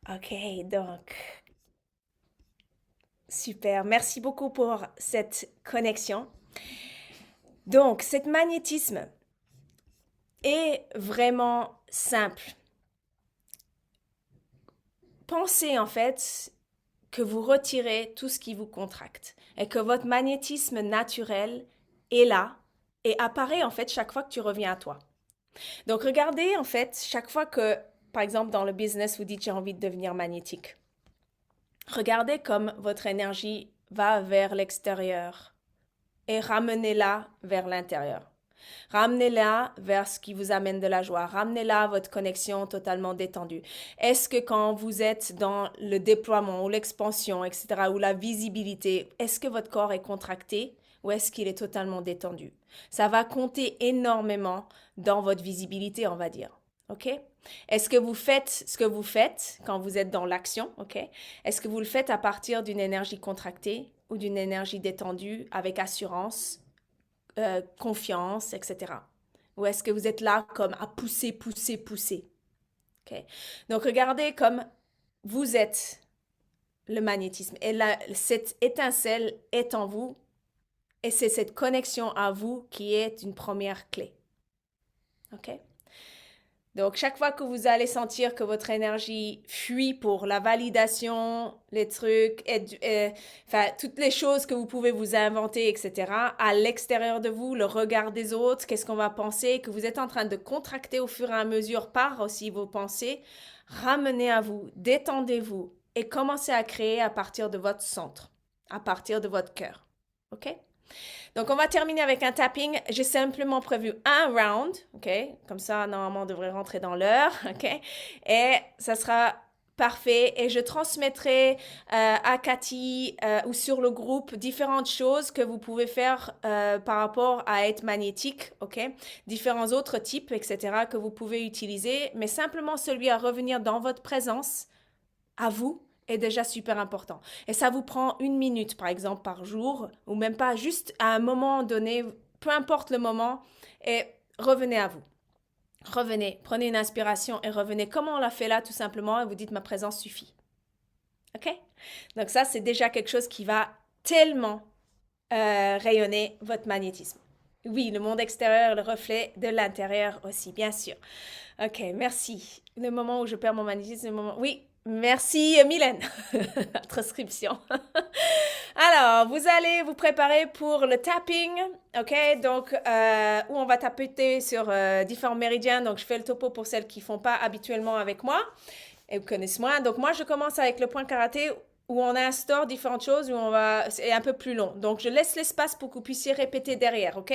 Ok, donc, super. Merci beaucoup pour cette connexion. Donc, cet magnétisme est vraiment simple. Pensez en fait que vous retirez tout ce qui vous contracte et que votre magnétisme naturel est là et apparaît en fait chaque fois que tu reviens à toi. Donc, regardez en fait chaque fois que, par exemple, dans le business, vous dites j'ai envie de devenir magnétique. Regardez comme votre énergie va vers l'extérieur et ramenez-la vers l'intérieur. Ramenez-la vers ce qui vous amène de la joie. Ramenez-la à votre connexion totalement détendue. Est-ce que quand vous êtes dans le déploiement ou l'expansion, etc., ou la visibilité, est-ce que votre corps est contracté ou est-ce qu'il est totalement détendu? Ça va compter énormément dans votre visibilité, on va dire. OK? Est-ce que vous faites ce que vous faites quand vous êtes dans l'action? OK? Est-ce que vous le faites à partir d'une énergie contractée ou d'une énergie détendue avec assurance, confiance, etc. Ou est-ce que vous êtes là comme à pousser, pousser, pousser? OK? Donc, regardez comme vous êtes le magnétisme. Et là, cette étincelle est en vous et c'est cette connexion à vous qui est une première clé. OK? Donc, chaque fois que vous allez sentir que votre énergie fuit pour la validation, les trucs, enfin, toutes les choses que vous pouvez vous inventer, etc., à l'extérieur de vous, le regard des autres, qu'est-ce qu'on va penser, que vous êtes en train de contracter au fur et à mesure par aussi vos pensées, ramenez à vous, détendez-vous et commencez à créer à partir de votre centre, à partir de votre cœur. OK? Donc, on va terminer avec un tapping. J'ai simplement prévu un round, OK? Comme ça, normalement, on devrait rentrer dans l'heure, OK? Et ça sera parfait. Et je transmettrai à Cathy ou sur le groupe différentes choses que vous pouvez faire par rapport à être magnétique, OK? Différents autres types, etc., que vous pouvez utiliser. Mais simplement celui à revenir dans votre présence, à vous, est déjà super important. Et ça vous prend 1 minute, par exemple, par jour, ou même pas, juste à un moment donné, peu importe le moment, et revenez à vous. Revenez, prenez une inspiration et revenez. Comme on l'a fait là, tout simplement, et vous dites ma présence suffit. OK? Donc ça, c'est déjà quelque chose qui va tellement rayonner votre magnétisme. Oui, le monde extérieur, le reflet de l'intérieur aussi, bien sûr. OK, merci. Le moment où je perds mon magnétisme, le moment... Oui, merci Mylène. Transcription. Alors, vous allez vous préparer pour le tapping, OK? Donc, où on va tapoter sur différents méridiens. Donc, je fais le topo pour celles qui ne font pas habituellement avec moi et vous connaissez moins. Donc, moi, je commence avec le point karaté où on instaure différentes choses, où on va... C'est un peu plus long. Donc, je laisse l'espace pour que vous puissiez répéter derrière, OK?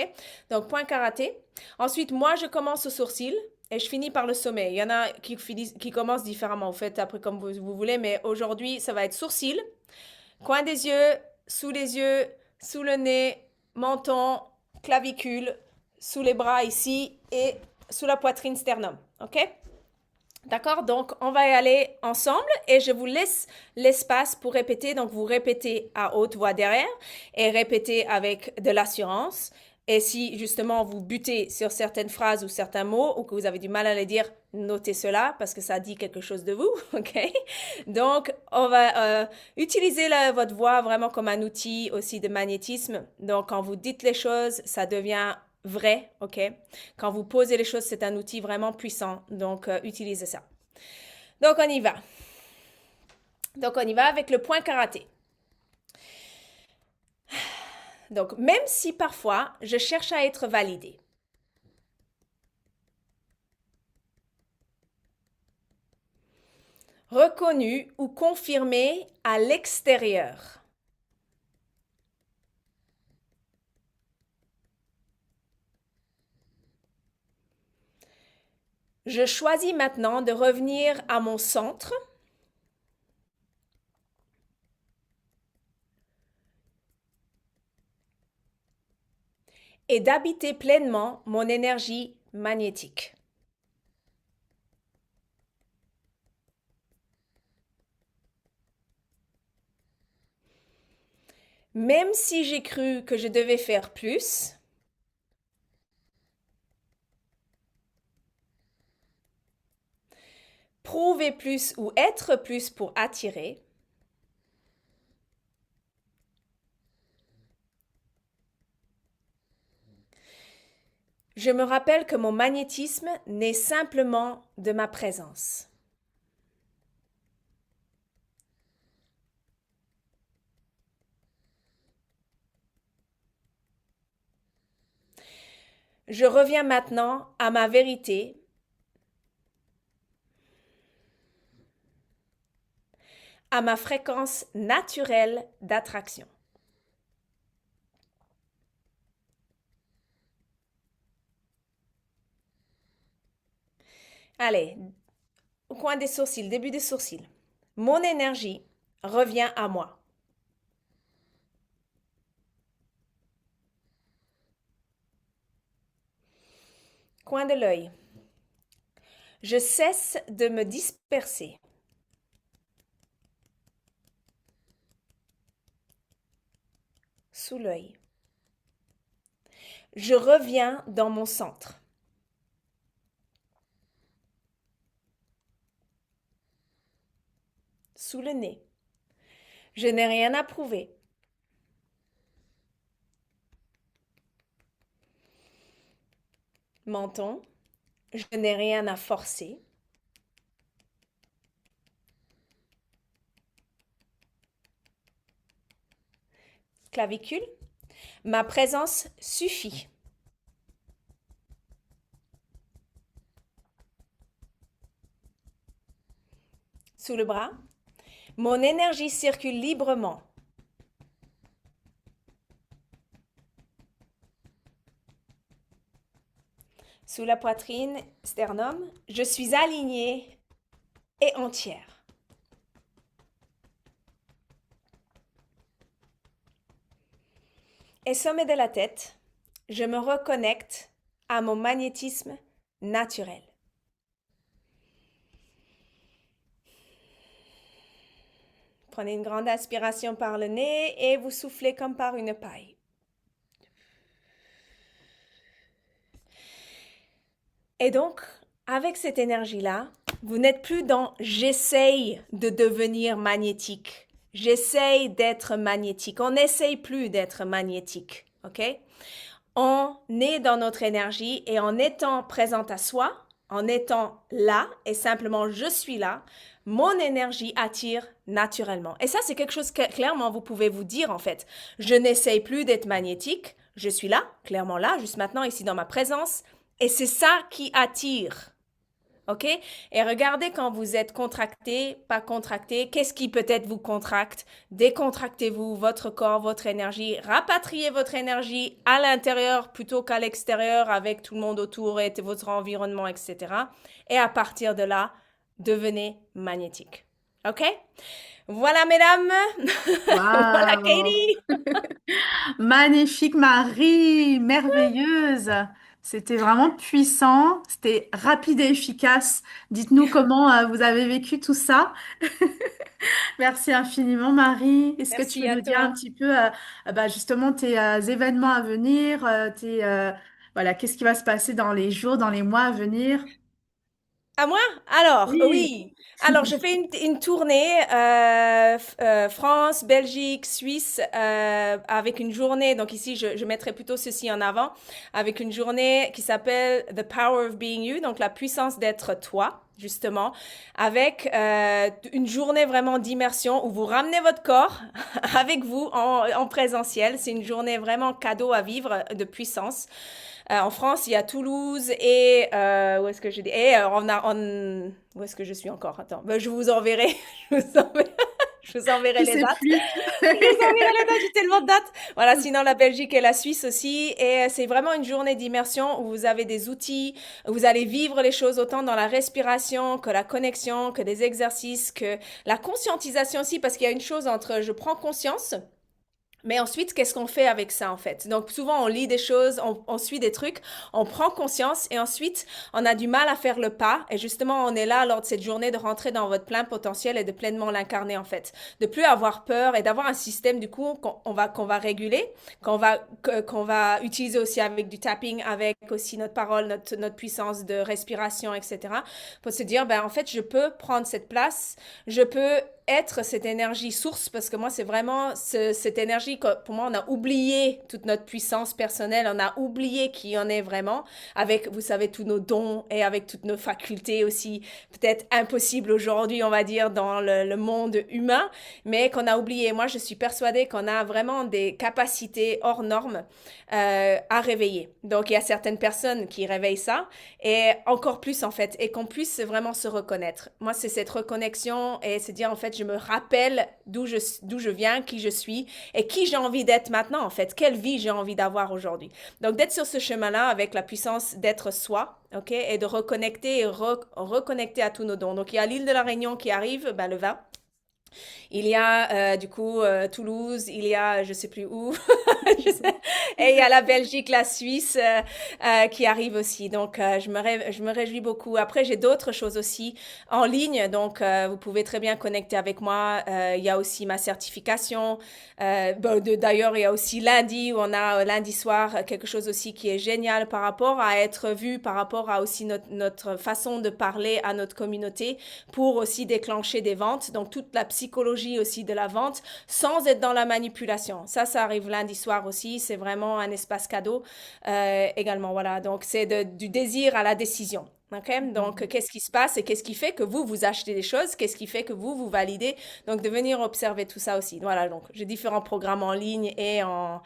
Donc, point karaté. Ensuite, moi, je commence au sourcil. Et je finis par le sommet. Il y en a qui commencent différemment, vous faites après comme vous voulez, mais aujourd'hui, ça va être sourcil, coin des yeux, sous le nez, menton, clavicule, sous les bras ici et sous la poitrine sternum. OK? D'accord? Donc, on va y aller ensemble et je vous laisse l'espace pour répéter. Donc, vous répétez à haute voix derrière et répétez avec de l'assurance. Et si justement vous butez sur certaines phrases ou certains mots ou que vous avez du mal à les dire, notez cela parce que ça dit quelque chose de vous, ok? Donc, on va utiliser votre voix vraiment comme un outil aussi de magnétisme. Donc, quand vous dites les choses, ça devient vrai, ok? Quand vous posez les choses, c'est un outil vraiment puissant. Donc, utilisez ça. Donc, on y va. Donc, on y va avec le point karaté. Donc, même si parfois, je cherche à être validée. Reconnue ou confirmée à l'extérieur. Je choisis maintenant de revenir à mon centre et d'habiter pleinement mon énergie magnétique. Même si j'ai cru que je devais faire plus, prouver plus ou être plus pour attirer, je me rappelle que mon magnétisme naît simplement de ma présence. Je reviens maintenant à ma vérité, à ma fréquence naturelle d'attraction. Allez, au coin des sourcils, début des sourcils. Mon énergie revient à moi. Coin de l'œil. Je cesse de me disperser. Sous l'œil. Je reviens dans mon centre. Sous le nez. Je n'ai rien à prouver. Menton. Je n'ai rien à forcer. Clavicule. Ma présence suffit. Sous le bras. Mon énergie circule librement. Sous la poitrine, sternum. Je suis alignée et entière. Et sommet de la tête, je me reconnecte à mon magnétisme naturel. Prenez une grande inspiration par le nez et vous soufflez comme par une paille. Et donc, avec cette énergie-là, vous n'êtes plus dans j'essaye de devenir magnétique. J'essaye d'être magnétique. On n'essaye plus d'être magnétique, ok? On est dans notre énergie et en étant présente à soi, en étant là et simplement je suis là, mon énergie attire naturellement. Et ça, c'est quelque chose que clairement vous pouvez vous dire en fait. Je n'essaye plus d'être magnétique, je suis là, clairement là, juste maintenant, ici dans ma présence. Et c'est ça qui attire. OK? Et regardez quand vous êtes contracté, pas contracté, qu'est-ce qui peut-être vous contracte? Décontractez-vous votre corps, votre énergie, rapatriez votre énergie à l'intérieur plutôt qu'à l'extérieur avec tout le monde autour et votre environnement, etc. Et à partir de là, devenez magnétique. OK? Voilà, mesdames. Voilà, Waouh! Katie. Magnifique Marie, merveilleuse. C'était vraiment puissant, c'était rapide et efficace. Dites-nous comment vous avez vécu tout ça. Merci infiniment Marie. Est-ce que tu Merci veux à nous dire un toi. petit peu bah, justement tes événements à venir, voilà, qu'est-ce qui va se passer dans les jours, dans les mois à venir? À moi? Alors, Oui. oui. Alors, je fais une tournée France, Belgique, Suisse avec une journée. Donc ici, je mettrai plutôt ceci en avant avec une journée qui s'appelle The Power of Being You, donc la puissance d'être toi, justement, avec une journée vraiment d'immersion où vous ramenez votre corps avec vous en présentiel. C'est une journée vraiment cadeau à vivre de puissance. En France, il y a Toulouse et où est-ce que j'ai dit et où est-ce que je suis encore? Attends, ben, je vous enverrai, je vous enverrai, je vous enverrai Je les sais dates. plus. Je vous enverrai les dates, j'ai tellement de dates. Voilà, sinon la Belgique et la Suisse aussi. Et c'est vraiment une journée d'immersion où vous avez des outils, où vous allez vivre les choses autant dans la respiration que la connexion, que des exercices, que la conscientisation aussi, parce qu'il y a une chose entre je prends conscience. Mais ensuite, qu'est-ce qu'on fait avec ça en fait? Donc souvent, on lit des choses, on suit des trucs, on prend conscience et ensuite, on a du mal à faire le pas. Et justement, on est là lors de cette journée de rentrer dans votre plein potentiel et de pleinement l'incarner en fait. De plus avoir peur et d'avoir un système du coup qu'on va réguler, qu'on va utiliser aussi avec du tapping, avec aussi notre parole, notre puissance de respiration, etc. Pour se dire, ben en fait, je peux prendre cette place, je peux être cette énergie source parce que moi c'est vraiment cette énergie que pour moi on a oublié toute notre puissance personnelle, on a oublié qui on est vraiment avec vous savez tous nos dons et avec toutes nos facultés aussi peut-être impossibles aujourd'hui on va dire dans le monde humain mais qu'on a oublié. Moi je suis persuadée qu'on a vraiment des capacités hors normes à réveiller. Donc il y a certaines personnes qui réveillent ça et encore plus en fait et qu'on puisse vraiment se reconnaître. Moi c'est cette reconnexion et c'est dire en fait je me rappelle d'où je viens, qui je suis et qui j'ai envie d'être maintenant en fait, quelle vie j'ai envie d'avoir aujourd'hui. Donc d'être sur ce chemin-là avec la puissance d'être soi, ok, et de reconnecter et reconnecter à tous nos dons. Donc il y a l'île de la Réunion qui arrive, ben, le 20. Il y a du coup Toulouse, il y a je sais plus où, je sais- et il y a la Belgique, la Suisse qui arrive aussi. Donc je me réjouis beaucoup. Après j'ai d'autres choses aussi en ligne, donc vous pouvez très bien connecter avec moi. Il y a aussi ma certification. D'ailleurs il y a aussi lundi où on a lundi soir quelque chose aussi qui est génial par rapport à être vu, par rapport à aussi notre façon de parler à notre communauté pour aussi déclencher des ventes. Donc toute la psychologie aussi de la vente sans être dans la manipulation. Ça arrive lundi soir aussi. C'est vraiment un espace cadeau également. Voilà. Donc c'est du désir à la décision. Okay? Donc, qu'est-ce qui se passe et qu'est-ce qui fait que vous achetez des choses? Qu'est-ce qui fait que vous validez? Donc, de venir observer tout ça aussi. Voilà, donc j'ai différents programmes en ligne et en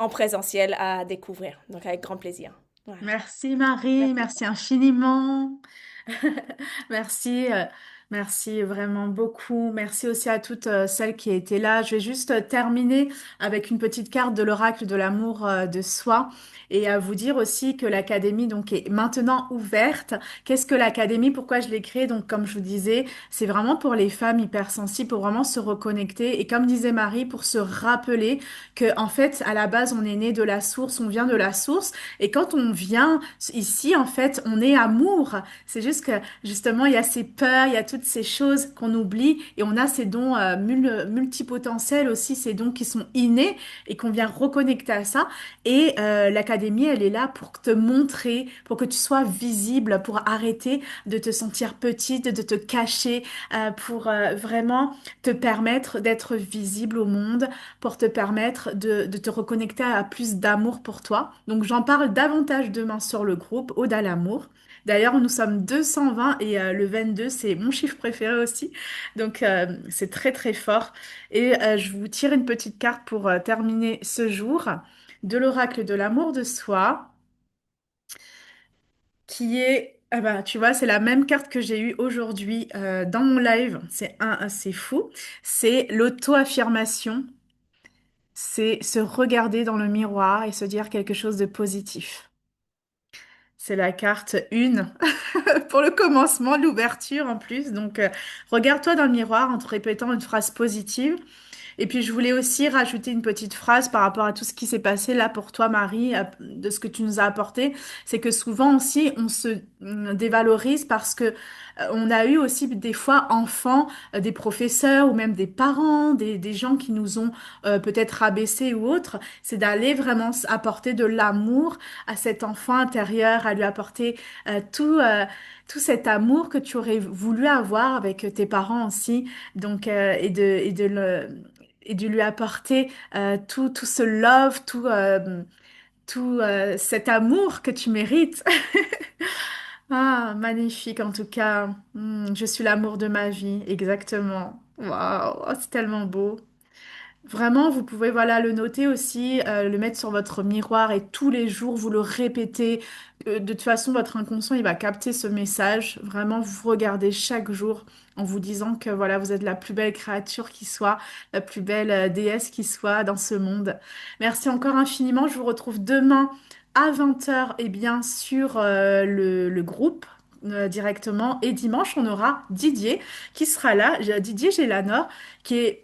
présentiel à découvrir. Donc, avec grand plaisir. Voilà. Merci Marie, Merci. merci infiniment. Merci, merci vraiment beaucoup. Merci aussi à toutes celles qui étaient là. Je vais juste terminer avec une petite carte de l'oracle de l'amour de soi et à vous dire aussi que l'académie donc est maintenant ouverte. Qu'est-ce que l'académie? Pourquoi je l'ai créée? Donc comme je vous disais, c'est vraiment pour les femmes hypersensibles pour vraiment se reconnecter et comme disait Marie, pour se rappeler que en fait à la base on est né de la source, on vient de la source et quand on vient ici en fait on est amour. C'est juste que justement, il y a ces peurs, il y a toutes ces choses qu'on oublie et on a ces dons multipotentiels aussi, ces dons qui sont innés et qu'on vient reconnecter à ça. Et l'académie, elle est là pour te montrer, pour que tu sois visible, pour arrêter de te sentir petite, de te cacher, pour vraiment te permettre d'être visible au monde, pour te permettre de te reconnecter à plus d'amour pour toi. Donc j'en parle davantage demain sur le groupe Ode à l'amour. D'ailleurs, nous sommes 220 et le 22, c'est mon chiffre préféré aussi. Donc, c'est très, très fort. Et je vous tire une petite carte pour terminer ce jour de l'oracle de l'amour de soi, qui est, ah bah, tu vois, c'est la même carte que j'ai eue aujourd'hui dans mon live. C'est fou. C'est l'auto-affirmation. C'est se regarder dans le miroir et se dire quelque chose de positif. C'est la carte 1 pour le commencement, l'ouverture en plus. Donc, regarde-toi dans le miroir en te répétant une phrase positive. Et puis, je voulais aussi rajouter une petite phrase par rapport à tout ce qui s'est passé là pour toi, Marie, de ce que tu nous as apporté. C'est que souvent aussi, on se dévalorise parce que on a eu aussi des fois enfants, des professeurs ou même des parents, des gens qui nous ont peut-être rabaissés ou autres. C'est d'aller vraiment apporter de l'amour à cet enfant intérieur, à lui apporter tout cet amour que tu aurais voulu avoir avec tes parents aussi. Donc, et de lui apporter tout ce love, tout cet amour que tu mérites. Ah, magnifique en tout cas. Je suis l'amour de ma vie, exactement. Waouh, oh, c'est tellement beau. Vraiment, vous pouvez voilà le noter aussi, le mettre sur votre miroir et tous les jours vous le répétez. De toute façon, votre inconscient il va capter ce message. Vraiment, vous regardez chaque jour en vous disant que voilà, vous êtes la plus belle créature qui soit, la plus belle déesse qui soit dans ce monde. Merci encore infiniment. Je vous retrouve demain à 20 heures et bien sur le groupe. Directement et dimanche on aura Didier qui sera là. Didier Gélanor qui est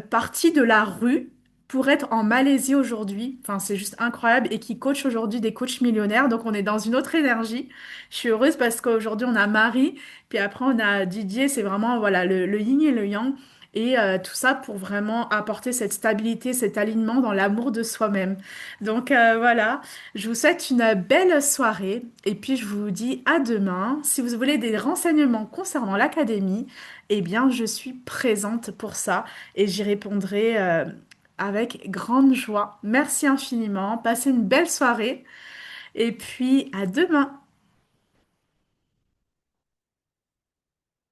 parti de la rue pour être en Malaisie aujourd'hui. Enfin, c'est juste incroyable et qui coach aujourd'hui des coachs millionnaires. Donc, on est dans une autre énergie. Je suis heureuse parce qu'aujourd'hui, on a Marie, puis après, on a Didier. C'est vraiment, voilà, le yin et le yang. Et tout ça pour vraiment apporter cette stabilité, cet alignement dans l'amour de soi-même. Donc voilà, je vous souhaite une belle soirée et puis je vous dis à demain. Si vous voulez des renseignements concernant l'académie, eh bien je suis présente pour ça et j'y répondrai avec grande joie. Merci infiniment, passez une belle soirée et puis à demain.